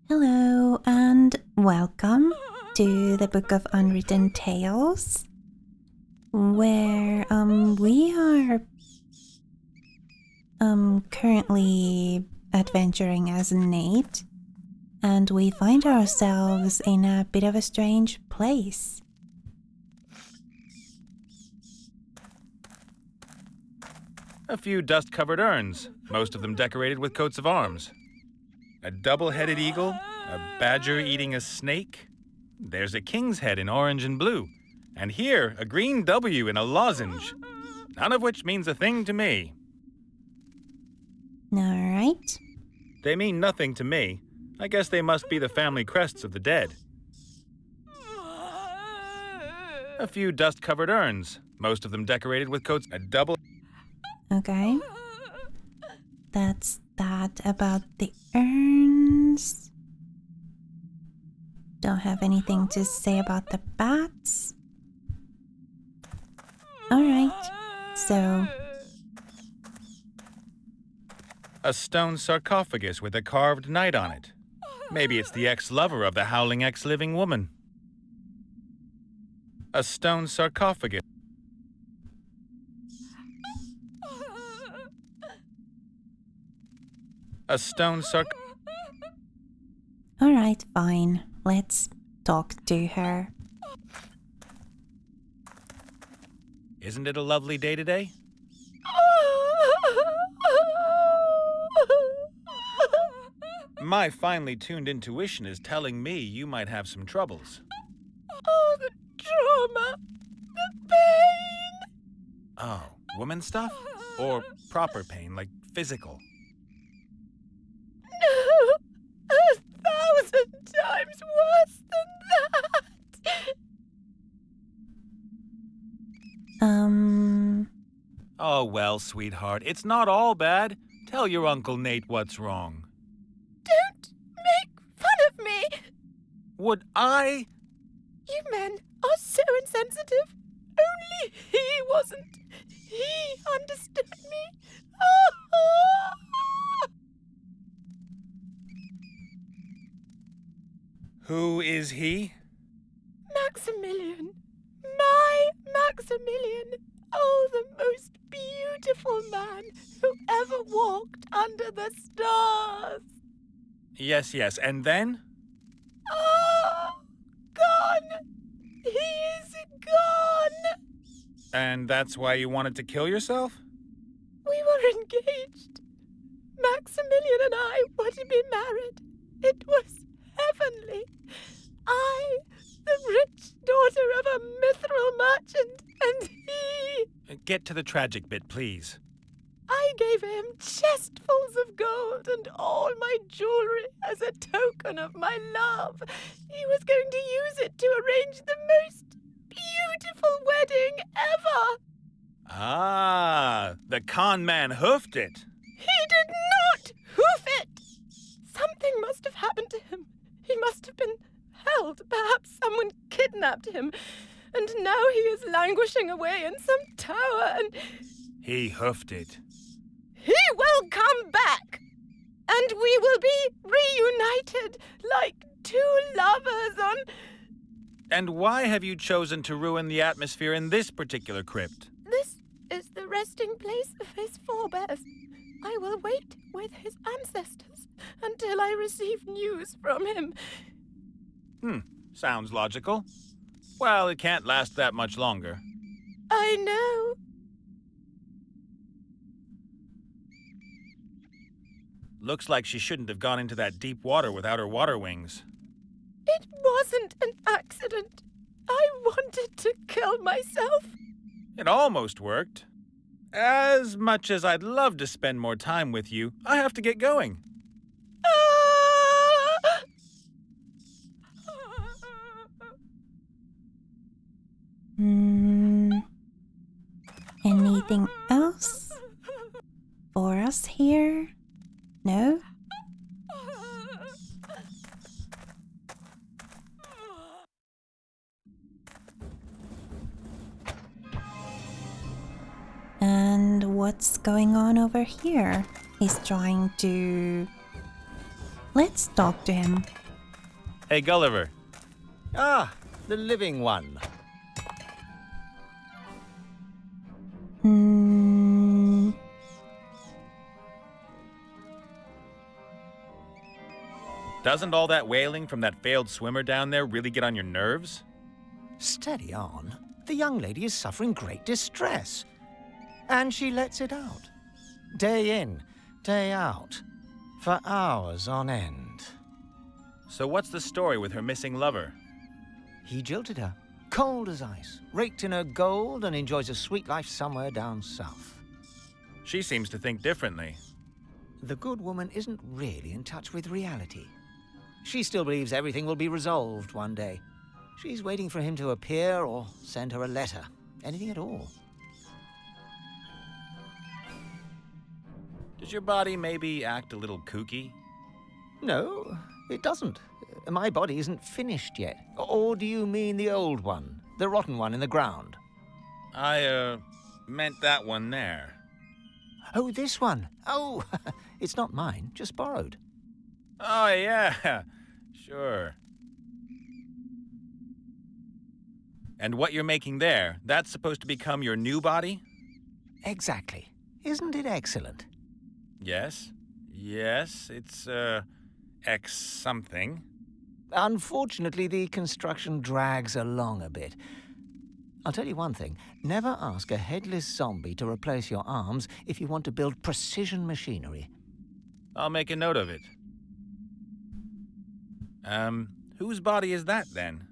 Hello and welcome to the Book of Unwritten Tales, where we are currently adventuring as Nate, and we find ourselves in a bit of a strange place. A few dust-covered urns, most of them decorated with coats of arms. A double-headed eagle, a badger eating a snake. There's a king's head in orange and blue. And here, a green W in a lozenge. None of which means a thing to me. Alright. They mean nothing to me. I guess they must be the family crests of the dead. A few dust-covered urns, most of them decorated with coats. A double... Okay. That's that about the urns. Don't have anything to say about the bats. Alright, so... A stone sarcophagus with a carved knight on it. Maybe it's the ex-lover of the howling ex-living woman. A stone sarcophagus. A stone Alright, fine. Let's talk to her. Isn't it a lovely day today? My finely tuned intuition is telling me you might have some troubles. Oh, the trauma! The pain! Oh, woman stuff? Or proper pain, like physical? No! 1,000 times worse than that! Oh, well, sweetheart, it's not all bad. Tell your Uncle Nate what's wrong. Don't make fun of me! Would I? You men are so insensitive. Only he wasn't. He understood me. Who is he? Maximilian. My Maximilian. Oh, the most beautiful man who ever walked under the stars. Yes, and then? Oh, gone. He is gone. And that's why you wanted to kill yourself? We were engaged. Maximilian and I were to be married. It was heavenly. I, the rich daughter of a mithril merchant, and he... Get to the tragic bit, please. I gave him chestfuls of gold and all my jewelry as a token of my love. He was going to use it to arrange the most beautiful wedding ever. Ah, the con man hoofed it. He did not hoof it. Something must have happened to him. He must have been held. Perhaps someone kidnapped him. And now he is languishing away in some tower and... He hoofed it. He will come back. And we will be reunited like two lovers on... And why have you chosen to ruin the atmosphere in this particular crypt? This is the resting place of his forebears. I will wait with his ancestors until I receive news from him. Sounds logical. Well, it can't last that much longer. I know. Looks like she shouldn't have gone into that deep water without her water wings. It wasn't an accident. I wanted to kill myself. It almost worked. As much as I'd love to spend more time with you, I have to get going. Anything else for us here? No? And what's going on over here? He's trying to Let's talk to him. Hey, Gulliver. Ah, the living one. Hmm. Doesn't all that wailing from that failed swimmer down there really get on your nerves? Steady on. The young lady is suffering great distress. And she lets it out. Day in, day out. For hours on end. So what's the story with her missing lover? He jilted her, cold as ice, raked in her gold, and enjoys a sweet life somewhere down south. She seems to think differently. The good woman isn't really in touch with reality. She still believes everything will be resolved one day. She's waiting for him to appear or send her a letter. Anything at all. Does your body maybe act a little kooky? No, it doesn't. My body isn't finished yet. Or do you mean the old one? The rotten one in the ground? I, meant that one there. Oh, this one. Oh, it's not mine, just borrowed. Oh, yeah. Sure. And what you're making there, that's supposed to become your new body? Exactly. Isn't it excellent? Yes. Yes, it's, X something. Unfortunately, the construction drags along a bit. I'll tell you one thing. Never ask a headless zombie to replace your arms if you want to build precision machinery. I'll make a note of it. Whose body is that, then?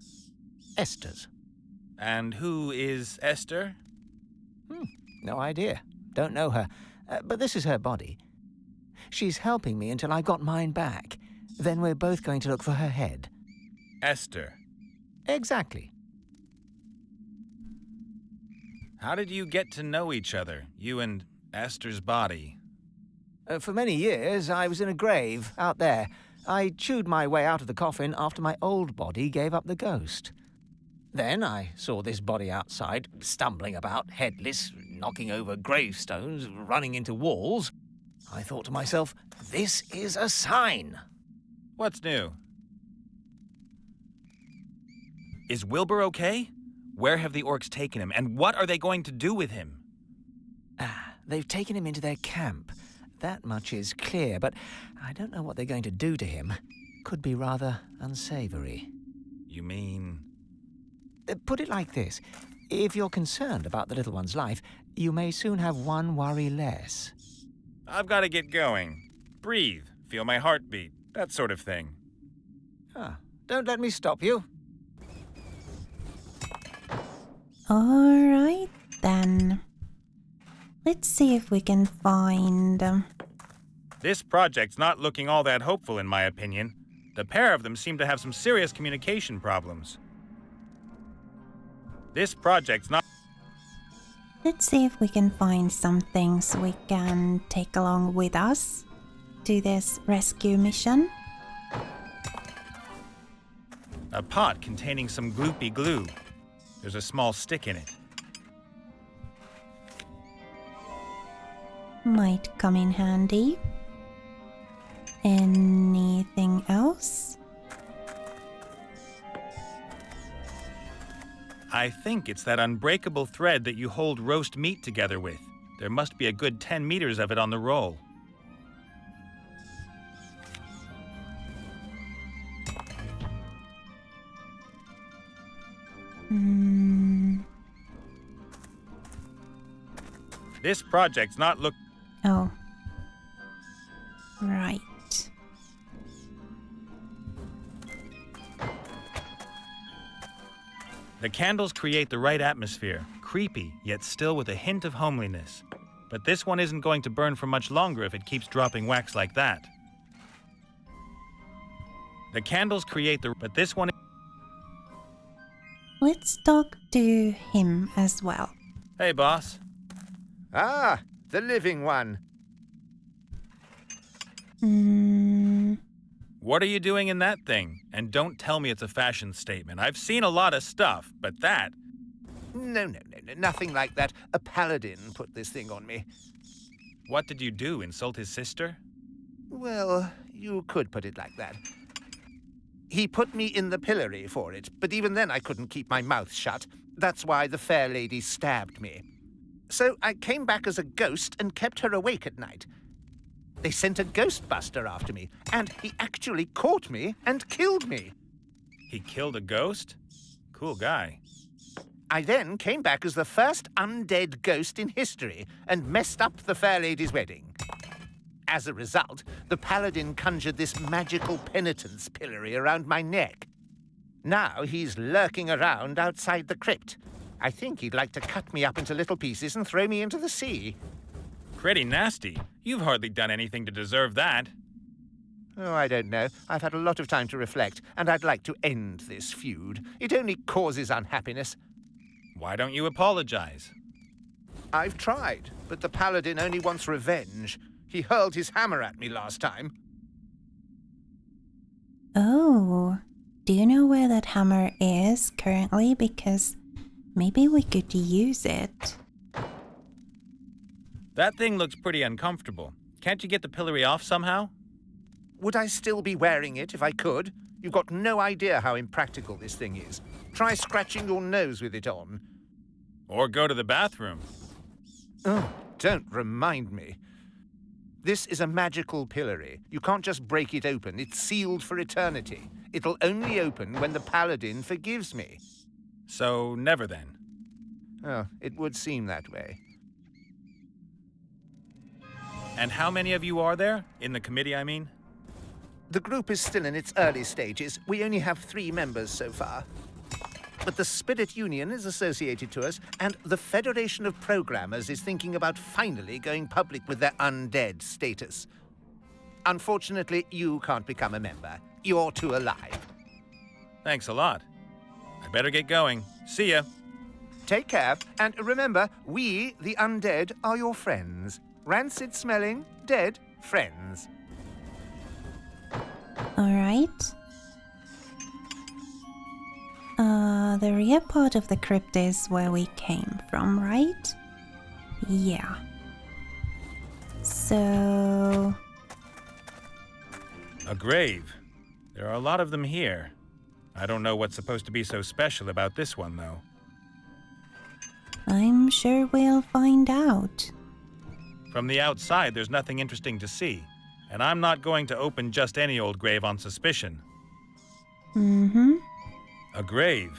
Esther's. And who is Esther? No idea. Don't know her. But this is her body. She's helping me until I got mine back. Then we're both going to look for her head. Esther. Exactly. How did you get to know each other, you and Esther's body? For many years, I was in a grave out there. I chewed my way out of the coffin after my old body gave up the ghost. Then I saw this body outside, stumbling about, headless, knocking over gravestones, running into walls. I thought to myself, this is a sign. What's new? Is Wilbur okay? Where have the orcs taken him, and what are they going to do with him? They've taken him into their camp. That much is clear, but I don't know what they're going to do to him. Could be rather unsavory. You mean... Put it like this. If you're concerned about the little one's life, you may soon have one worry less. I've got to get going. Breathe, feel my heartbeat, that sort of thing. Don't let me stop you. Alright then. Let's see if we can find... This project's not looking all that hopeful, in my opinion. The pair of them seem to have some serious communication problems. This project's not... Let's see if we can find some things we can take along with us to this rescue mission. A pot containing some gloopy glue. There's a small stick in it. Might come in handy. Anything else? I think it's that unbreakable thread that you hold roast meat together with. There must be a good 10 meters of it on the roll. This project's not look... Oh. Right. The candles create the right atmosphere, creepy, yet still with a hint of homeliness. But this one isn't going to burn for much longer if it keeps dropping wax like that. The candles create the... but this one... Let's talk to him as well. Hey, boss. Ah, the living one. What are you doing in that thing? And don't tell me it's a fashion statement. I've seen a lot of stuff, but that... No, nothing like that. A paladin put this thing on me. What did you do, insult his sister? Well, you could put it like that. He put me in the pillory for it, but even then I couldn't keep my mouth shut. That's why the fair lady stabbed me. So I came back as a ghost and kept her awake at night. They sent a ghostbuster after me, and he actually caught me and killed me. He killed a ghost? Cool guy. I then came back as the first undead ghost in history and messed up the fair lady's wedding. As a result, the paladin conjured this magical penitence pillory around my neck. Now he's lurking around outside the crypt. I think he'd like to cut me up into little pieces and throw me into the sea. Pretty nasty. You've hardly done anything to deserve that. Oh, I don't know. I've had a lot of time to reflect, and I'd like to end this feud. It only causes unhappiness. Why don't you apologize? I've tried, but the paladin only wants revenge. He hurled his hammer at me last time. Oh, do you know where that hammer is currently? Because maybe we could use it. That thing looks pretty uncomfortable. Can't you get the pillory off somehow? Would I still be wearing it if I could? You've got no idea how impractical this thing is. Try scratching your nose with it on. Or go to the bathroom. Oh, don't remind me. This is a magical pillory. You can't just break it open. It's sealed for eternity. It'll only open when the paladin forgives me. So, never then. Oh, it would seem that way. And how many of you are there? In the committee, I mean? The group is still in its early stages. We only have 3 members so far. But the Spirit Union is associated to us, and the Federation of Programmers is thinking about finally going public with their undead status. Unfortunately, you can't become a member. You're too alive. Thanks a lot. I better get going. See ya. Take care, and remember, we, the undead, are your friends. Rancid-smelling, dead friends. All right. The rear part of the crypt is where we came from, right? Yeah. So... A grave. There are a lot of them here. I don't know what's supposed to be so special about this one, though. I'm sure we'll find out. From the outside, there's nothing interesting to see. And I'm not going to open just any old grave on suspicion. Mm-hmm. A grave.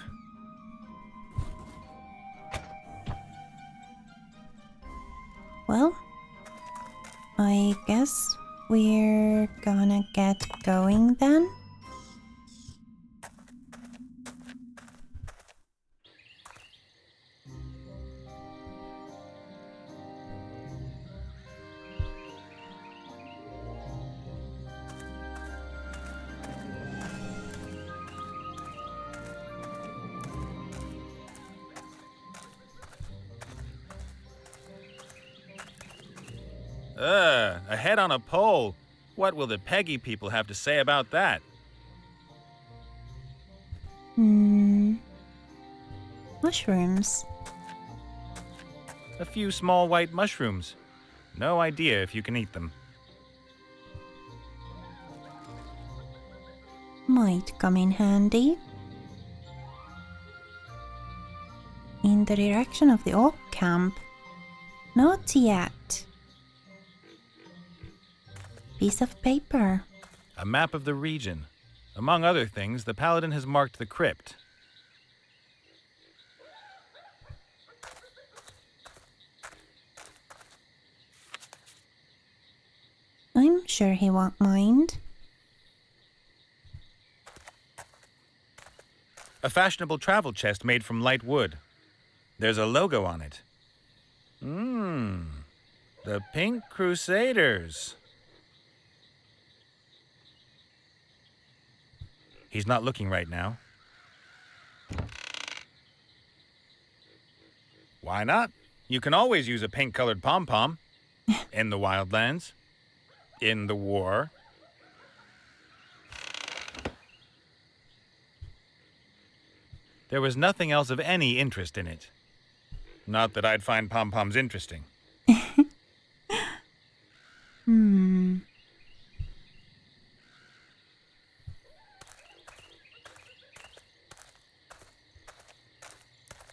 Well, I guess we're gonna get going then. A head on a pole. What will the Peggy people have to say about that? Mushrooms. A few small white mushrooms. No idea if you can eat them. Might come in handy. In the direction of the orc camp. Not yet. Piece of paper. A map of the region. Among other things, the paladin has marked the crypt. I'm sure he won't mind. A fashionable travel chest made from light wood. There's a logo on it. The Pink Crusaders. He's not looking right now. Why not? You can always use a pink-colored pom-pom. In the wildlands. In the war. There was nothing else of any interest in it. Not that I'd find pom-poms interesting.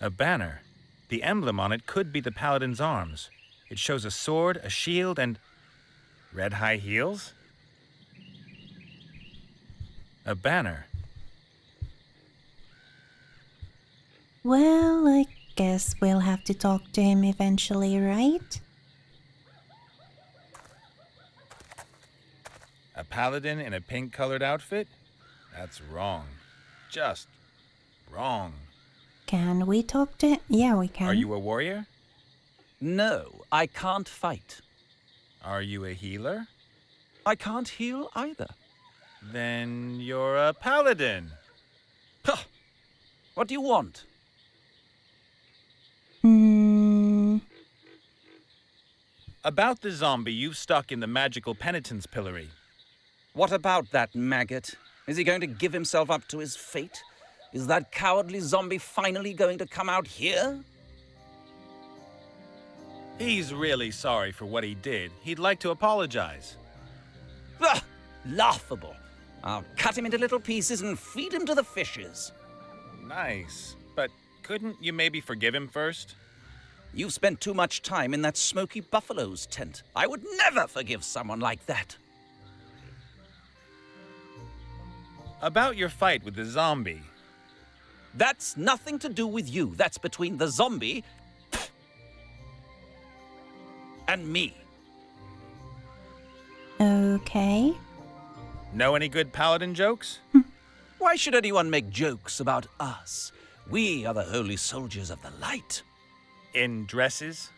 A banner. The emblem on it could be the paladin's arms. It shows a sword, a shield, and red high heels? A banner. Well, I guess we'll have to talk to him eventually, right? A paladin in a pink-colored outfit? That's wrong. Just wrong. Can we talk to him? Yeah, we can. Are you a warrior? No, I can't fight. Are you a healer? I can't heal either. Then you're a paladin. Huh. What do you want? About the zombie you've stuck in the magical penitence pillory. What about that maggot? Is he going to give himself up to his fate? Is that cowardly zombie finally going to come out here? He's really sorry for what he did. He'd like to apologize. Ah, laughable. I'll cut him into little pieces and feed him to the fishes. Nice. But couldn't you maybe forgive him first? You've spent too much time in that smoky buffalo's tent. I would never forgive someone like that. About your fight with the zombie. That's nothing to do with you. That's between the zombie and me. Okay. Know any good paladin jokes? Why should anyone make jokes about us? We are the holy soldiers of the light. In dresses?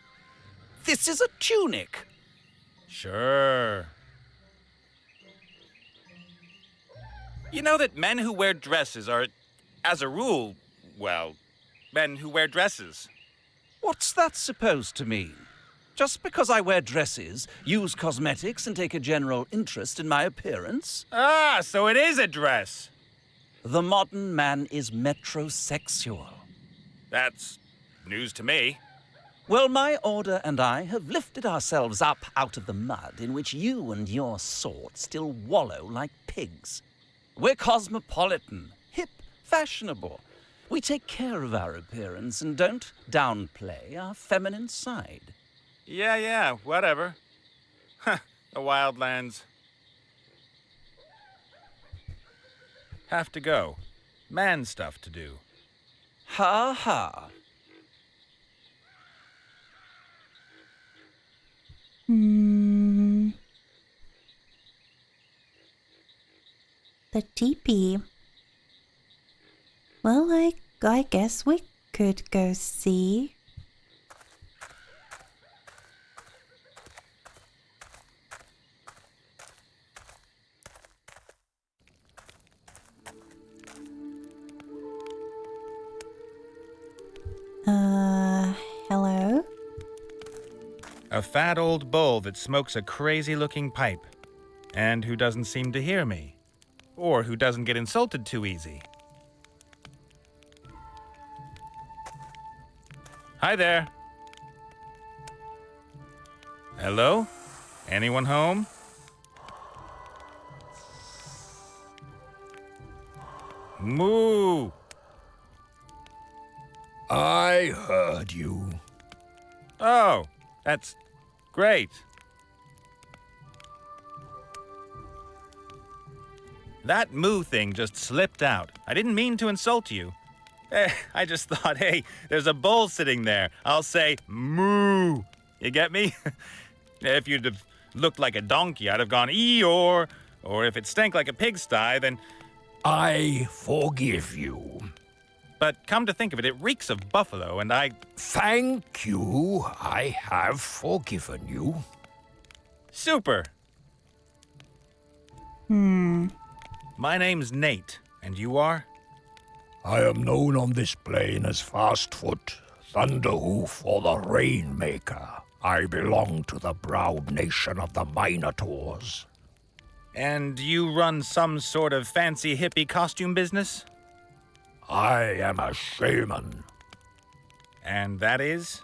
This is a tunic. Sure. You know that men who wear dresses are, as a rule, well, men who wear dresses. What's that supposed to mean? Just because I wear dresses, use cosmetics, and take a general interest in my appearance? Ah, so it is a dress. The modern man is metrosexual. That's news to me. Well, my order and I have lifted ourselves up out of the mud in which you and your sort still wallow like pigs. We're cosmopolitan, hip, fashionable. We take care of our appearance and don't downplay our feminine side. Yeah, whatever. Huh, the wildlands. Have to go. Man stuff to do. Ha ha. The teepee. Well, I guess we could go see. Hello? A fat old bull that smokes a crazy-looking pipe. And who doesn't seem to hear me. Or who doesn't get insulted too easy. Hi there. Hello? Anyone home? Moo! I heard you. Oh, that's great. That moo thing just slipped out. I didn't mean to insult you. I just thought, hey, there's a bull sitting there. I'll say moo. You get me? If you'd have looked like a donkey, I'd have gone Eeyore. Or if it stank like a pigsty, then... I forgive you. But come to think of it, it reeks of buffalo, and I... Thank you. I have forgiven you. Super. My name's Nate, and you are? I am known on this plane as Fastfoot, Thunderhoof, or the Rainmaker. I belong to the proud nation of the Minotaurs. And you run some sort of fancy hippie costume business? I am a shaman. And that is?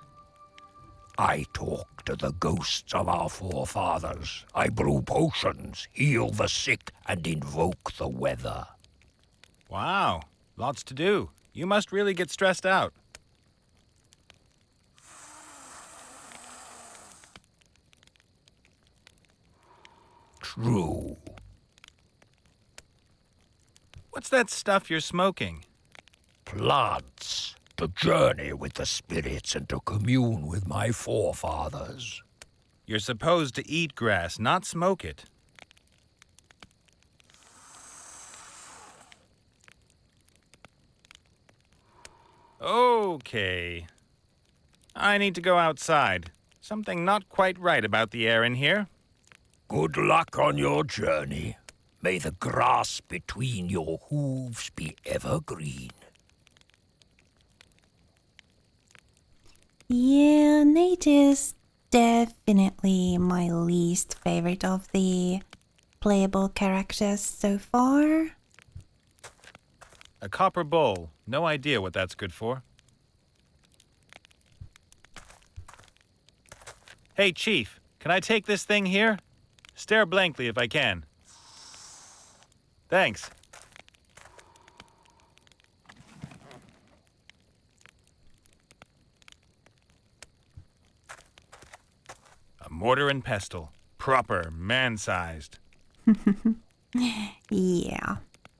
I talk to the ghosts of our forefathers. I brew potions, heal the sick, and invoke the weather. Wow, lots to do. You must really get stressed out. true. What's that stuff you're smoking? Plants. To journey with the spirits and to commune with my forefathers. You're supposed to eat grass, not smoke it. Okay. I need to go outside. Something not quite right about the air in here. Good luck on your journey. May the grass between your hooves be evergreen. Yeah, Nate is definitely my least favorite of the playable characters so far. A copper bowl. No idea what that's good for. Hey, Chief, can I take this thing here? Stare blankly if I can. Thanks. A mortar and pestle. Proper, man-sized. Yeah.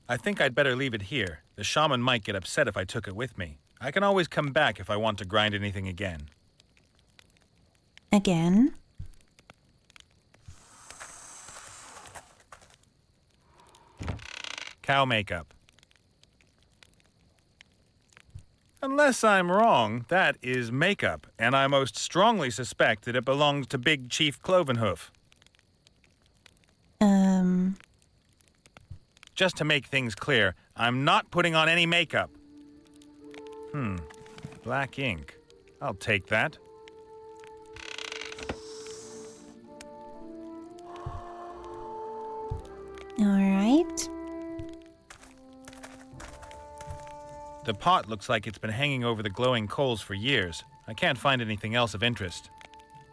I think I'd better leave it here. The shaman might get upset if I took it with me. I can always come back if I want to grind anything again. Again? Cow makeup. Unless I'm wrong, that is makeup, and I most strongly suspect that it belongs to Big Chief Clovenhoof. Just to make things clear, I'm not putting on any makeup. Black ink. I'll take that. Alright. The pot looks like it's been hanging over the glowing coals for years. I can't find anything else of interest.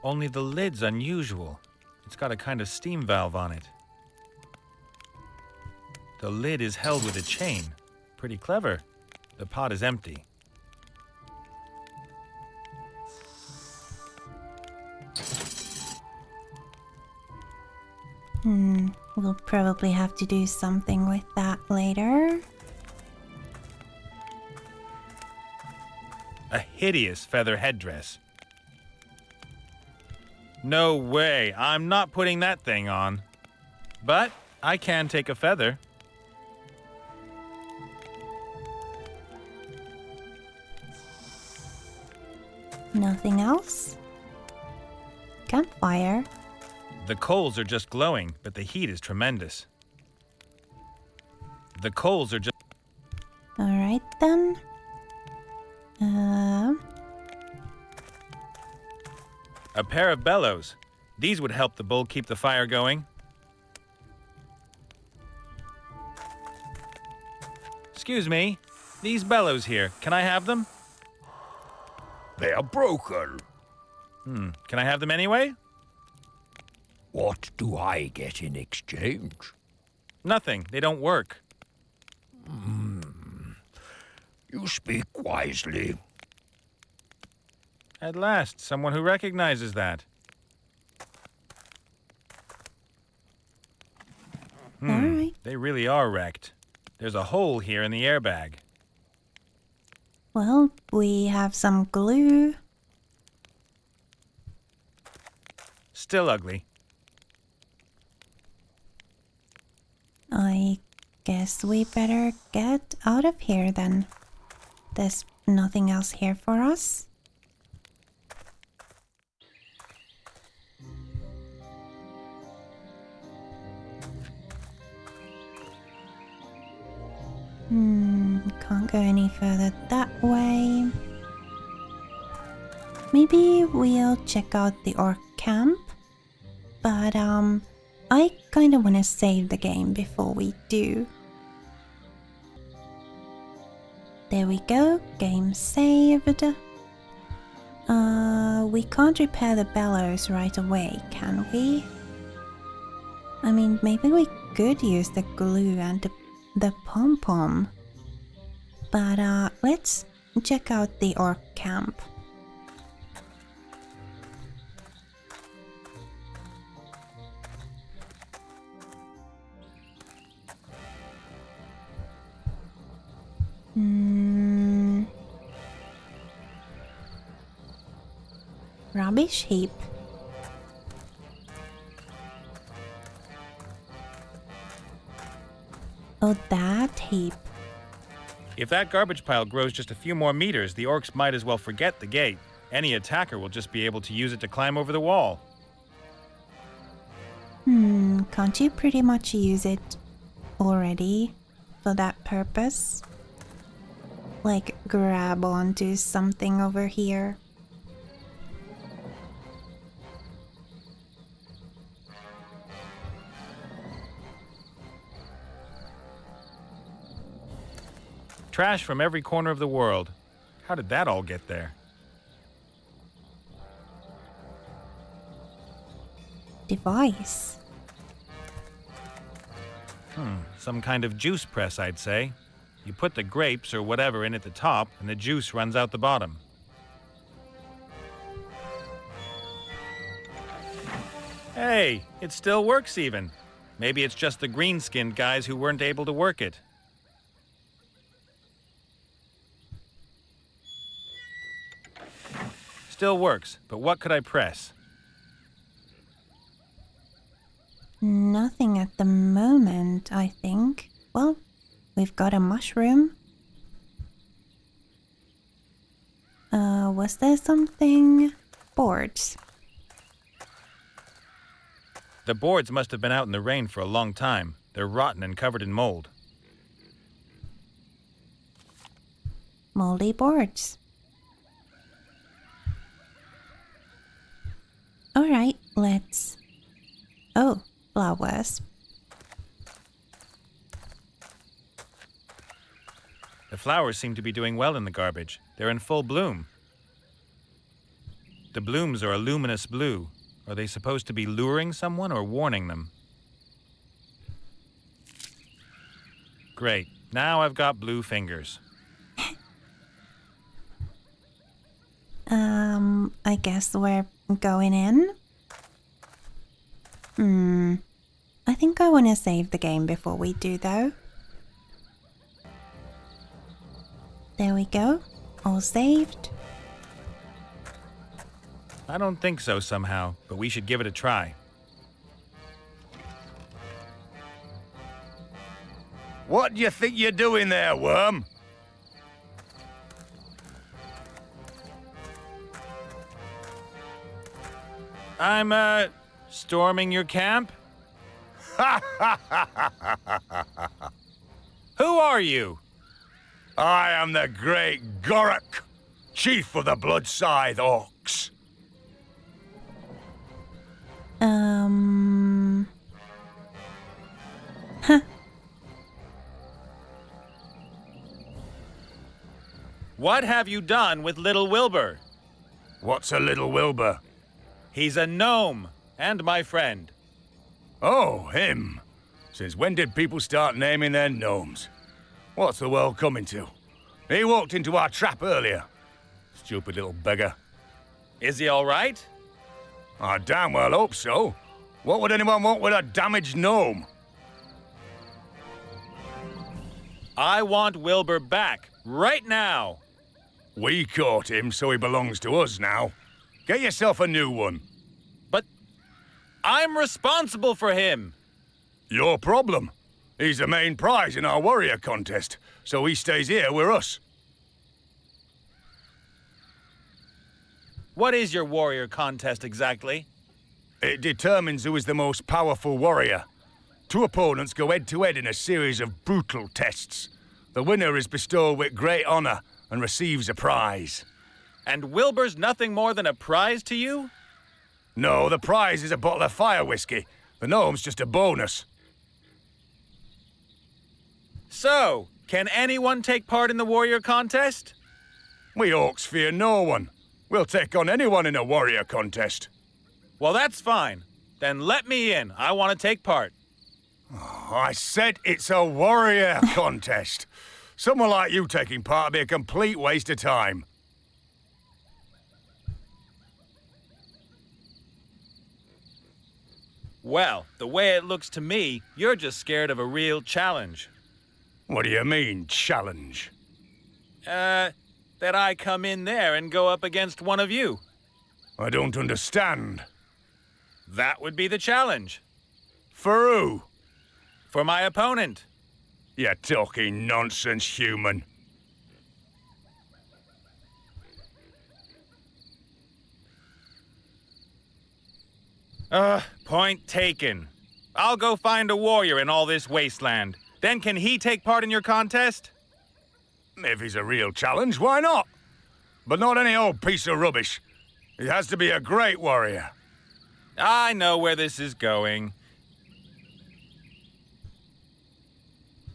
Only the lid's unusual. It's got a kind of steam valve on it. The lid is held with a chain. Pretty clever. The pot is empty. We'll probably have to do something with that later. A hideous feather headdress. No way, I'm not putting that thing on. But I can take a feather. Nothing else? Campfire. The coals are just glowing, but the heat is tremendous. The coals are just... Alright then. A pair of bellows. These would help the bull keep the fire going. Excuse me, these bellows here, can I have them? They are broken. Can I have them anyway? What do I get in exchange? Nothing, they don't work. You speak wisely. At last, someone who recognizes that. Alright. They really are wrecked. There's a hole here in the airbag. Well, we have some glue. Still ugly. I guess we better get out of here then. There's nothing else here for us. Can't go any further that way. Maybe we'll check out the orc camp. But I kind of want to save the game before we do. There we go, game saved. We can't repair the bellows right away, can we? I mean, maybe we could use the glue and the pom-pom. But let's check out the orc camp. Rubbish heap. Oh, that heap. If that garbage pile grows just a few more meters, the orcs might as well forget the gate. Any attacker will just be able to use it to climb over the wall. Can't you pretty much use it already for that purpose? Like grab onto something over here? Trash from every corner of the world. How did that all get there? Device. Some kind of juice press, I'd say. You put the grapes or whatever in at the top, and the juice runs out the bottom. Hey, it still works even. Maybe it's just the green-skinned guys who weren't able to work it. Still works, but what could I press? Nothing at the moment, I think. Well, we've got a mushroom. Was there something? Boards. The boards must have been out in the rain for a long time. They're rotten and covered in mold. Moldy boards. Alright, let's... Oh, flowers. The flowers seem to be doing well in the garbage. They're in full bloom. The blooms are a luminous blue. Are they supposed to be luring someone or warning them? Great. Now I've got blue fingers. I guess we're going in? I think I want to save the game before we do, though. There we go. All saved. I don't think so somehow, but we should give it a try. What do you think you're doing there, worm? I'm, storming your camp? Who are you? I am the great Gorok, chief of the Blood Scythe Orcs. What have you done with little Wilbur? What's a little Wilbur? He's a gnome, and my friend. Oh, him. Since when did people start naming their gnomes? What's the world coming to? He walked into our trap earlier. Stupid little beggar. Is he all right? I damn well hope so. What would anyone want with a damaged gnome? I want Wilbur back, right now. We caught him, so he belongs to us now. Get yourself a new one. But I'm responsible for him. Your problem. He's the main prize in our warrior contest, so he stays here with us. What is your warrior contest exactly? It determines who is the most powerful warrior. Two opponents go head-to-head in a series of brutal tests. The winner is bestowed with great honor and receives a prize. And Wilbur's nothing more than a prize to you? No, the prize is a bottle of fire whiskey. The gnome's just a bonus. So, can anyone take part in the warrior contest? We orcs fear no one. We'll take on anyone in a warrior contest. Well, that's fine. Then let me in. I want to take part. I said it's a warrior contest. Someone like you taking part would be a complete waste of time. Well, the way it looks to me, you're just scared of a real challenge. What do you mean, challenge? That I come in there and go up against one of you. I don't understand. That would be the challenge. For who? For my opponent. You're talking nonsense, human. Point taken. I'll go find a warrior in all this wasteland. Then can he take part in your contest? If he's a real challenge, why not? But not any old piece of rubbish. He has to be a great warrior. I know where this is going.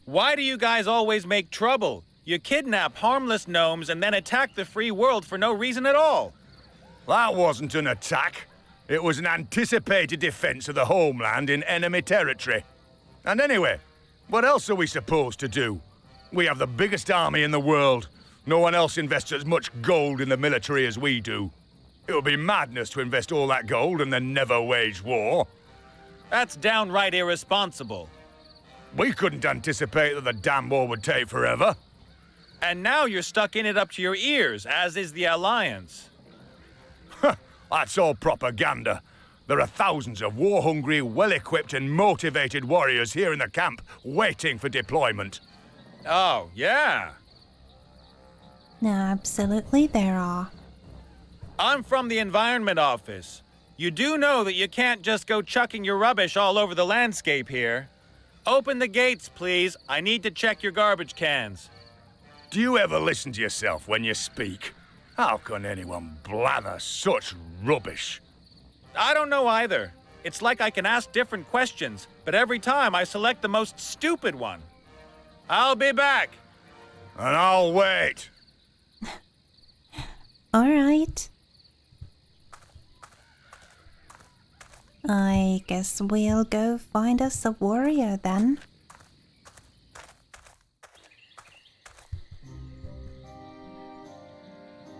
Why do you guys always make trouble? You kidnap harmless gnomes and then attack the free world for no reason at all. That wasn't an attack. It was an anticipated defense of the homeland in enemy territory. And anyway, what else are we supposed to do? We have the biggest army in the world. No one else invests as much gold in the military as we do. It would be madness to invest all that gold and then never wage war. That's downright irresponsible. We couldn't anticipate that the damn war would take forever. And now you're stuck in it up to your ears, as is the Alliance. That's all propaganda. There are thousands of war-hungry, well-equipped and motivated warriors here in the camp waiting for deployment. Oh, yeah. No, absolutely there are. I'm from the Environment Office. You do know that you can't just go chucking your rubbish all over the landscape here. Open the gates, please. I need to check your garbage cans. Do you ever listen to yourself when you speak? How can anyone blather such rubbish? I don't know either. It's like I can ask different questions, but every time I select the most stupid one. I'll be back. And I'll wait. All right. I guess we'll go find us a warrior then.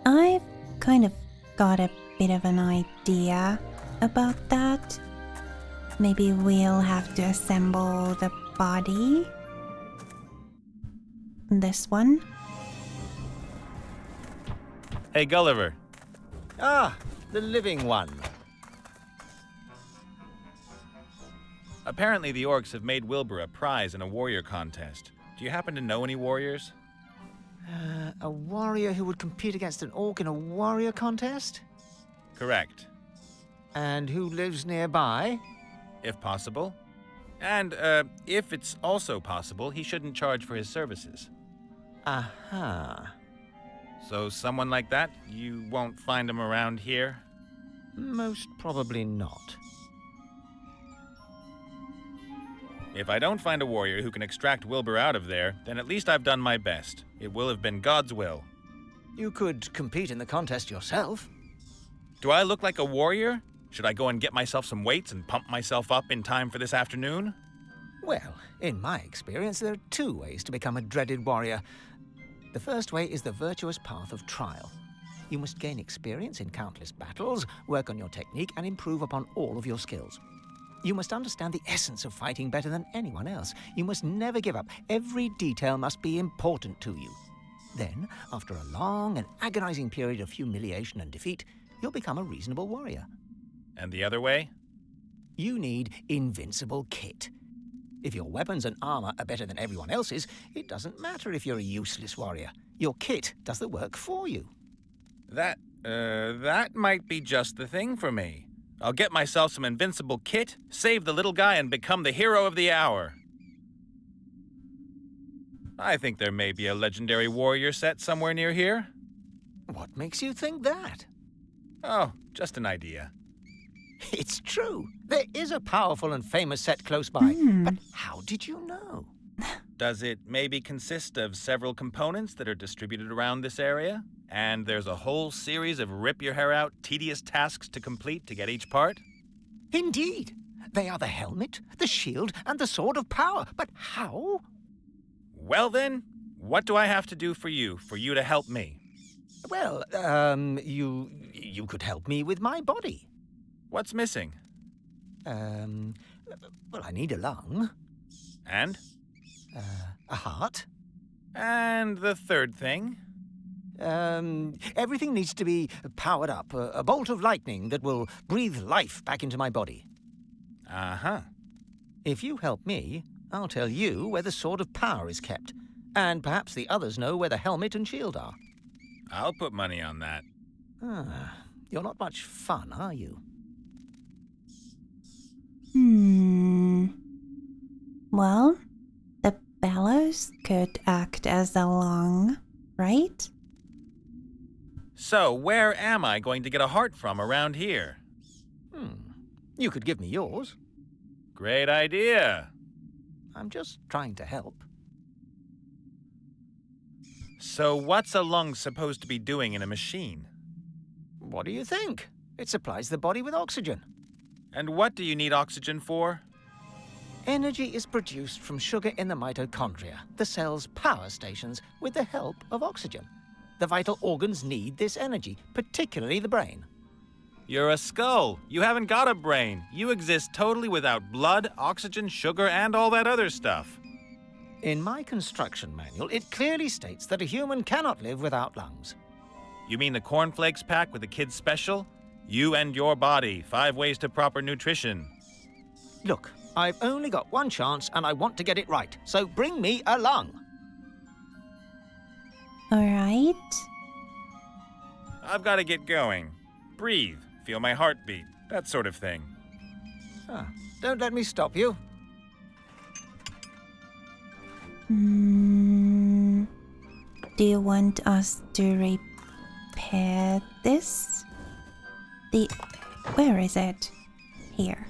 I've kind of got a bit of an idea about that. Maybe we'll have to assemble the body. This one. Hey, Gulliver. Ah, the living one. Apparently the orcs have made Wilbur a prize in a warrior contest. Do you happen to know any warriors? A warrior who would compete against an orc in a warrior contest? Correct. And who lives nearby? If possible. And, if it's also possible, he shouldn't charge for his services. Aha. So someone like that, you won't find him around here? Most probably not. If I don't find a warrior who can extract Wilbur out of there, then at least I've done my best. It will have been God's will. You could compete in the contest yourself. Do I look like a warrior? Should I go and get myself some weights and pump myself up in time for this afternoon? Well, in my experience, there are two ways to become a dreaded warrior. The first way is the virtuous path of trial. You must gain experience in countless battles, work on your technique, and improve upon all of your skills. You must understand the essence of fighting better than anyone else. You must never give up. Every detail must be important to you. Then, after a long and agonizing period of humiliation and defeat, you'll become a reasonable warrior. And the other way? You need invincible kit. If your weapons and armor are better than everyone else's, it doesn't matter if you're a useless warrior. Your kit does the work for you. That might be just the thing for me. I'll get myself some invincible kit, save the little guy, and become the hero of the hour. I think there may be a legendary warrior set somewhere near here. What makes you think that? Oh, just an idea. It's true. There is a powerful and famous set close by. But how did you know? Does it maybe consist of several components that are distributed around this area? And there's a whole series of rip-your-hair-out, tedious tasks to complete to get each part? Indeed. They are the helmet, the shield, and the sword of power. But how? Well then, what do I have to do for you to help me? Well, you could help me with my body. What's missing? Well, I need a lung. And? A heart. And the third thing? Everything needs to be powered up. A bolt of lightning that will breathe life back into my body. Uh-huh. If you help me, I'll tell you where the Sword of Power is kept. And perhaps the others know where the helmet and shield are. I'll put money on that. You're not much fun, are you? Well, the bellows could act as a lung, right? So, where am I going to get a heart from around here? You could give me yours. Great idea. I'm just trying to help. So, what's a lung supposed to be doing in a machine? What do you think? It supplies the body with oxygen. And what do you need oxygen for? Energy is produced from sugar in the mitochondria, the cell's power stations, with the help of oxygen. The vital organs need this energy, particularly the brain. You're a skull. You haven't got a brain. You exist totally without blood, oxygen, sugar, and all that other stuff. In my construction manual, it clearly states that a human cannot live without lungs. You mean the cornflakes pack with the kids' special? You and your body, 5 ways to proper nutrition. Look, I've only got one chance and I want to get it right, so bring me a lung. All right. I've got to get going. Breathe, feel my heartbeat, that sort of thing. Don't let me stop you. Do you want us to repair this? Where is it? Here.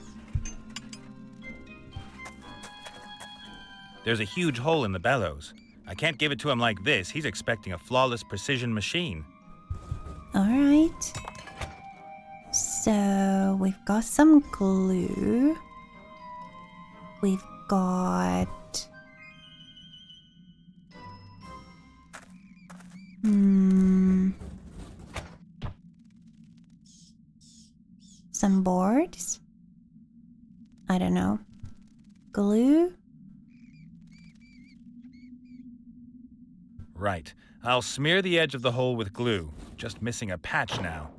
There's a huge hole in the bellows. I can't give it to him like this. He's expecting a flawless precision machine. All right. So we've got some glue. We've got... some boards? I don't know. Glue? Right. I'll smear the edge of the hole with glue. Just missing a patch now.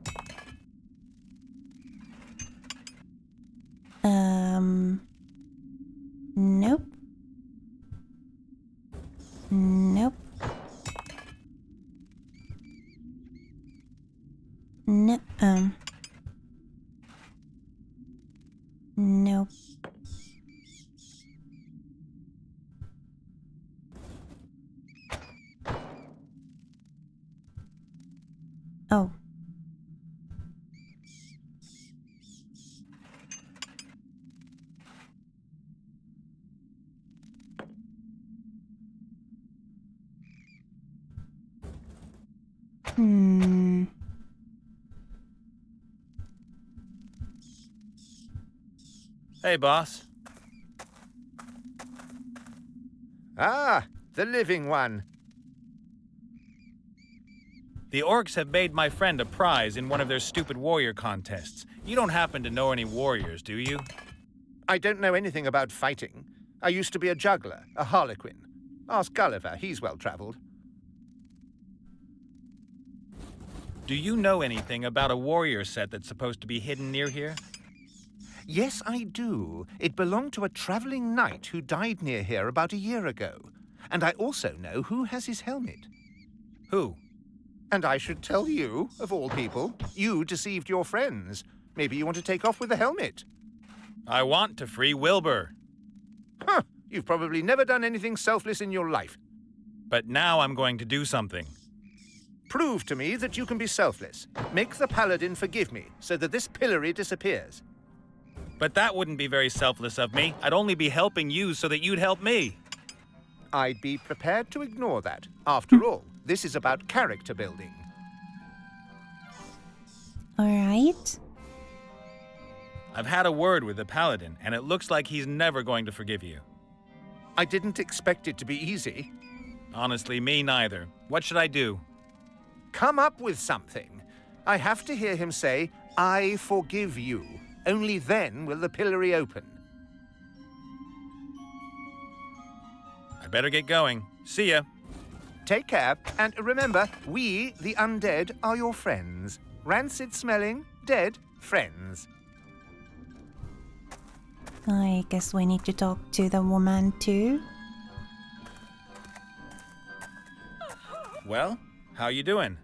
Nope. Nope. No, nope. Oh. Hey, boss. Ah, the living one. The orcs have made my friend a prize in one of their stupid warrior contests. You don't happen to know any warriors, do you? I don't know anything about fighting. I used to be a juggler, a harlequin. Ask Gulliver, he's well-traveled. Do you know anything about a warrior set that's supposed to be hidden near here? Yes, I do. It belonged to a traveling knight who died near here about a year ago. And I also know who has his helmet. Who? And I should tell you, of all people. You deceived your friends. Maybe you want to take off with the helmet. I want to free Wilbur. Huh, you've probably never done anything selfless in your life. But now I'm going to do something. Prove to me that you can be selfless. Make the paladin forgive me, so that this pillory disappears. But that wouldn't be very selfless of me. I'd only be helping you so that you'd help me. I'd be prepared to ignore that. After all, this is about character building. All right. I've had a word with the paladin, and it looks like he's never going to forgive you. I didn't expect it to be easy. Honestly, me neither. What should I do? Come up with something. I have to hear him say, "I forgive you." Only then will the pillory open. I better get going. See ya. Take care, and remember, we, the undead, are your friends. Rancid-smelling, dead friends. I guess we need to talk to the woman too. Well, how you doing?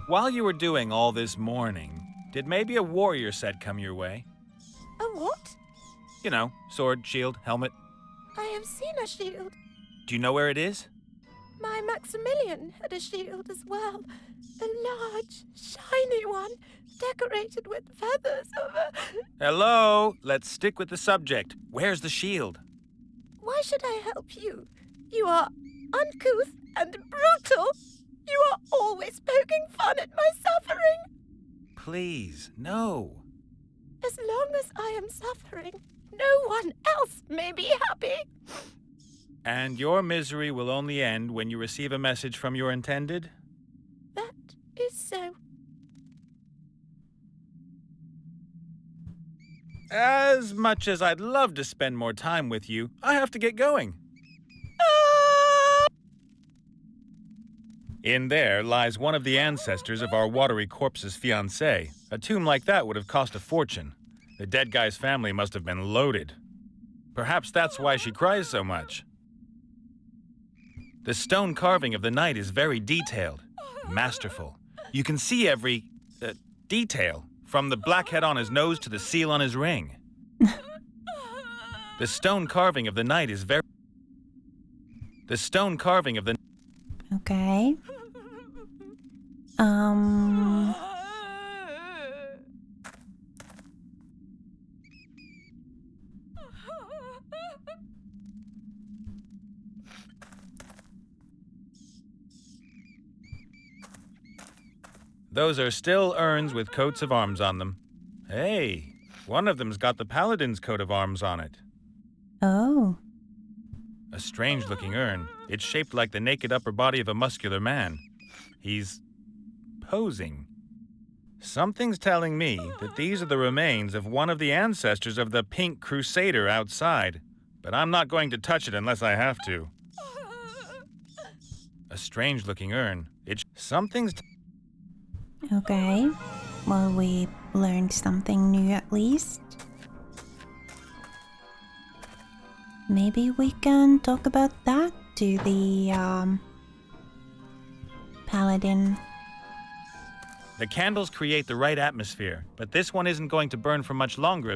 While you were doing all this mourning, did maybe a warrior set come your way? A what? You know, sword, shield, helmet. I have seen a shield. Do you know where it is? My Maximilian had a shield as well. A large, shiny one, decorated with feathers of a... Hello? Let's stick with the subject. Where's the shield? Why should I help you? You are uncouth and brutal. You are always poking fun at my suffering. Please, no. As long as I am suffering, no one else may be happy. And your misery will only end when you receive a message from your intended? That is so. As much as I'd love to spend more time with you, I have to get going. In there lies one of the ancestors of our watery corpse's fiancé. A tomb like that would have cost a fortune. The dead guy's family must have been loaded. Perhaps that's why she cries so much. The stone carving of the knight is very detailed, masterful. You can see every detail, from the black head on his nose to the seal on his ring. The stone carving of the knight is very... The stone carving of the... Okay. Those are still urns with coats of arms on them. Hey, one of them's got the paladin's coat of arms on it. Oh. A strange-looking urn. It's shaped like the naked upper body of a muscular man. He's posing. Something's telling me that these are the remains of one of the ancestors of the Pink Crusader outside, but I'm not going to touch it unless I have to. A strange-looking urn. Something's... Okay. Well, we learned something new at least. Maybe we can talk about that to the, paladin. The candles create the right atmosphere, but this one isn't going to burn for much longer.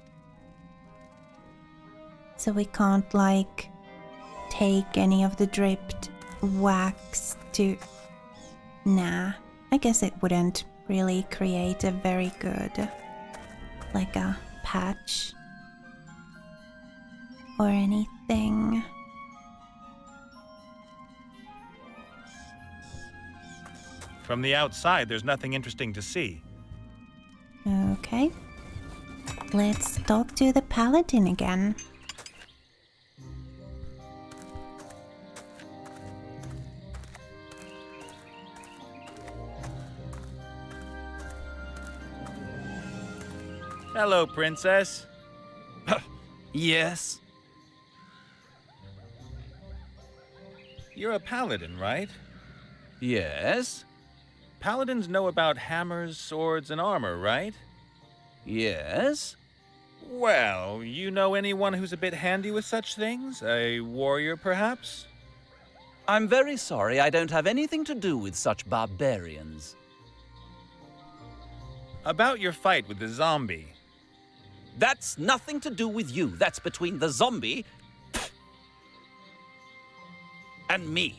So we can't, like, take any of the dripped wax to... Nah, I guess it wouldn't really create a very good, like a patch or anything. From the outside, there's nothing interesting to see. Okay. Let's talk to the paladin again. Hello, princess. Yes? You're a paladin, right? Yes? Paladins know about hammers, swords, and armor, right? Yes? Well, you know anyone who's a bit handy with such things? A warrior, perhaps? I'm very sorry I don't have anything to do with such barbarians. About your fight with the zombie. That's nothing to do with you. That's between the zombie and me.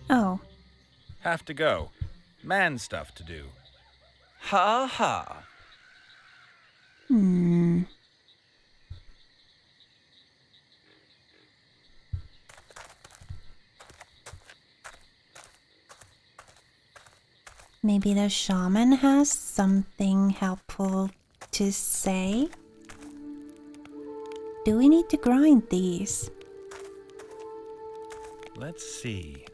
Oh, Have to go. Man stuff to do. Ha ha. maybe the shaman has something helpful to say? Do we need to grind these? Let's see.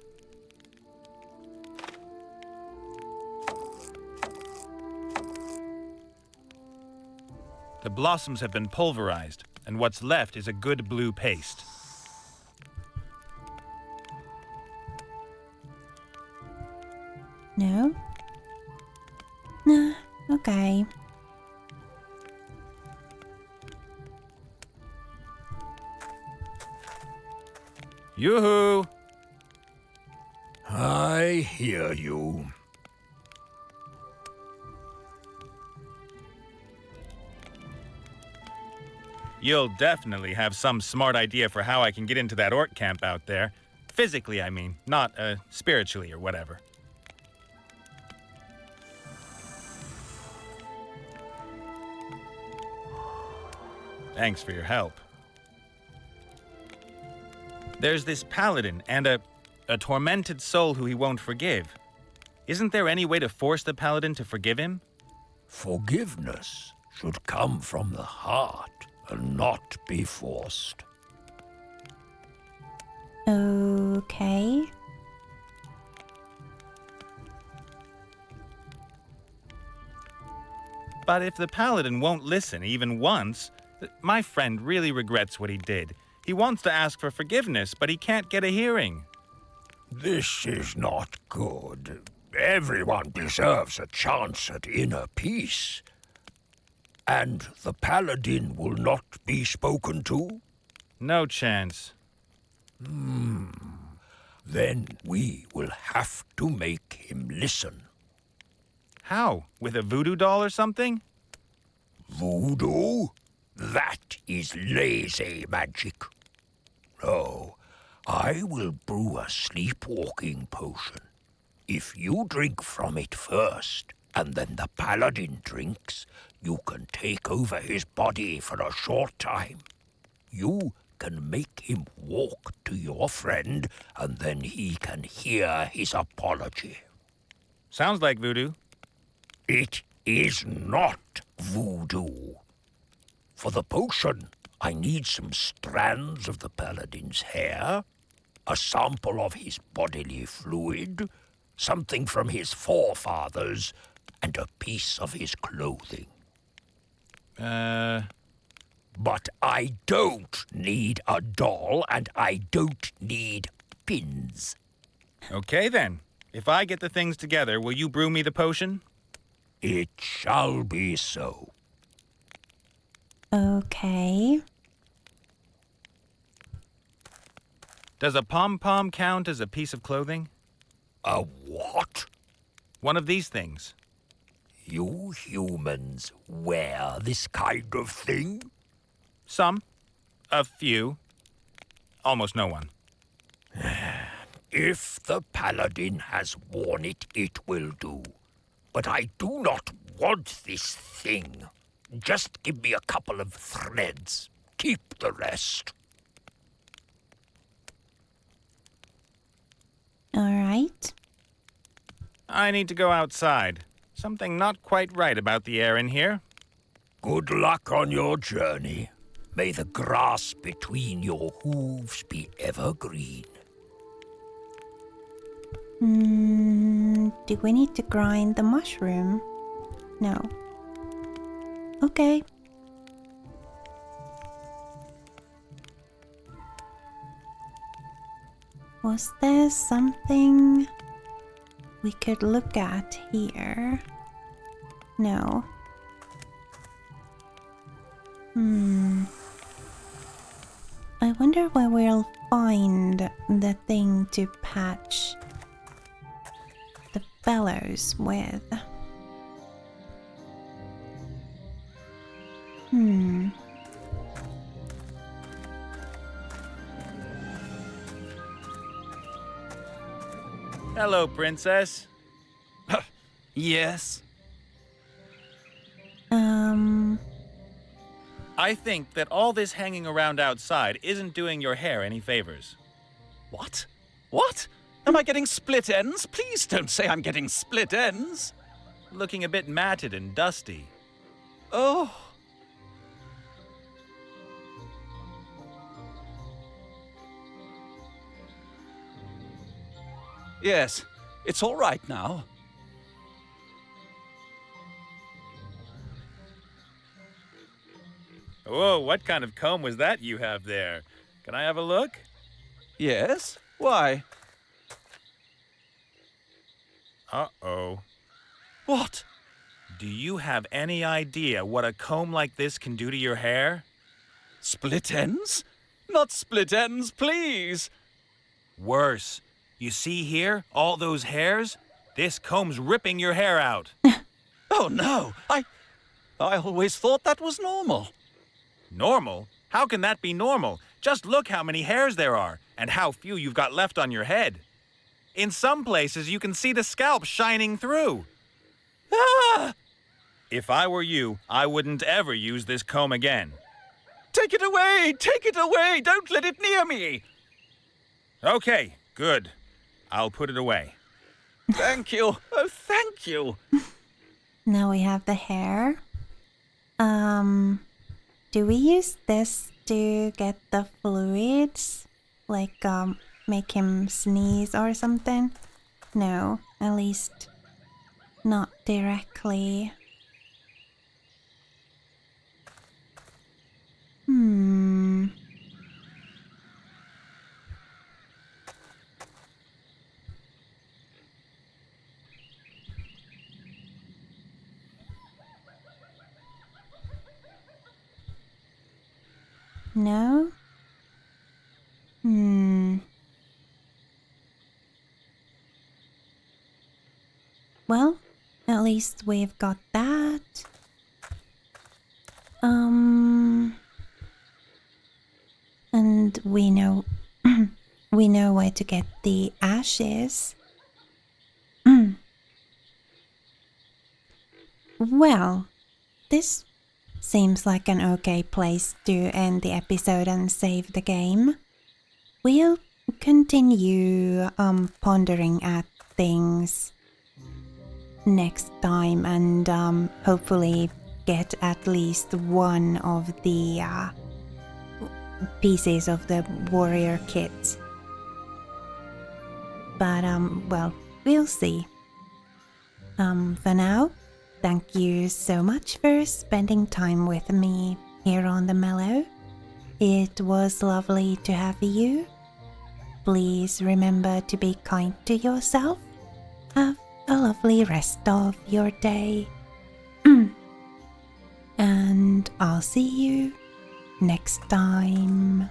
The blossoms have been pulverized, and what's left is a good blue paste. No? Nah, okay. Yoo-hoo! I hear you. You'll definitely have some smart idea for how I can get into that orc camp out there. Physically, I mean, not spiritually or whatever. Thanks for your help. There's this paladin and a tormented soul who he won't forgive. Isn't there any way to force the paladin to forgive him? Forgiveness should come from the heart and not be forced. Okay. But if the paladin won't listen even once, my friend really regrets what he did. He wants to ask for forgiveness, but he can't get a hearing. This is not good. Everyone deserves a chance at inner peace. And the paladin will not be spoken to? No chance. Then we will have to make him listen. How? With a voodoo doll or something? Voodoo? That is lazy magic. No, I will brew a sleepwalking potion. If you drink from it first, and then the paladin drinks, you can take over his body for a short time. You can make him walk to your friend, and then he can hear his apology. Sounds like voodoo. It is not voodoo. For the potion, I need some strands of the paladin's hair, a sample of his bodily fluid, something from his forefathers, and a piece of his clothing. But I don't need a doll, and I don't need pins. Okay then. If I get the things together, will you brew me the potion? It shall be so. Okay. Does a pom-pom count as a piece of clothing? A what? One of these things. You humans wear this kind of thing? Some. A few. Almost no one. If the paladin has worn it, it will do. But I do not want this thing. Just give me a couple of threads. Keep the rest. All right. I need to go outside. Something not quite right about the air in here. Good luck on your journey. May the grass between your hooves be evergreen. Do we need to grind the mushroom? No. Okay. Was there something we could look at here? No. I wonder where we'll find the thing to patch the bellows with. Hello, princess. Yes? I think that all this hanging around outside isn't doing your hair any favors. What? What? Am I getting split ends? Please don't say I'm getting split ends. Looking a bit matted and dusty. Oh. Yes, it's all right now. Whoa, what kind of comb was that you have there? Can I have a look? Yes? Why? Uh-oh. What? Do you have any idea what a comb like this can do to your hair? Split ends? Not split ends, please! Worse. You see here, all those hairs? This comb's ripping your hair out. Oh no! I always thought that was normal. Normal? How can that be normal? Just look how many hairs there are, and how few you've got left on your head. In some places, you can see the scalp shining through. Ah! If I were you, I wouldn't ever use this comb again. Take it away! Take it away! Don't let it near me! Okay, good. I'll put it away. Thank you. Oh, thank you. Now we have the hair. Do we use this to get the fluids? Like, make him sneeze or something? No, at least not directly. No? Well, at least we've got that. And we know we know where to get the ashes. Well, this seems like an okay place to end the episode and save the game. We'll continue pondering at things next time and hopefully get at least one of the pieces of the warrior kit. But well, we'll see. For now, thank you so much for spending time with me here on the Mellow. It was lovely to have you. Please remember to be kind to yourself. Have a lovely rest of your day. And I'll see you next time.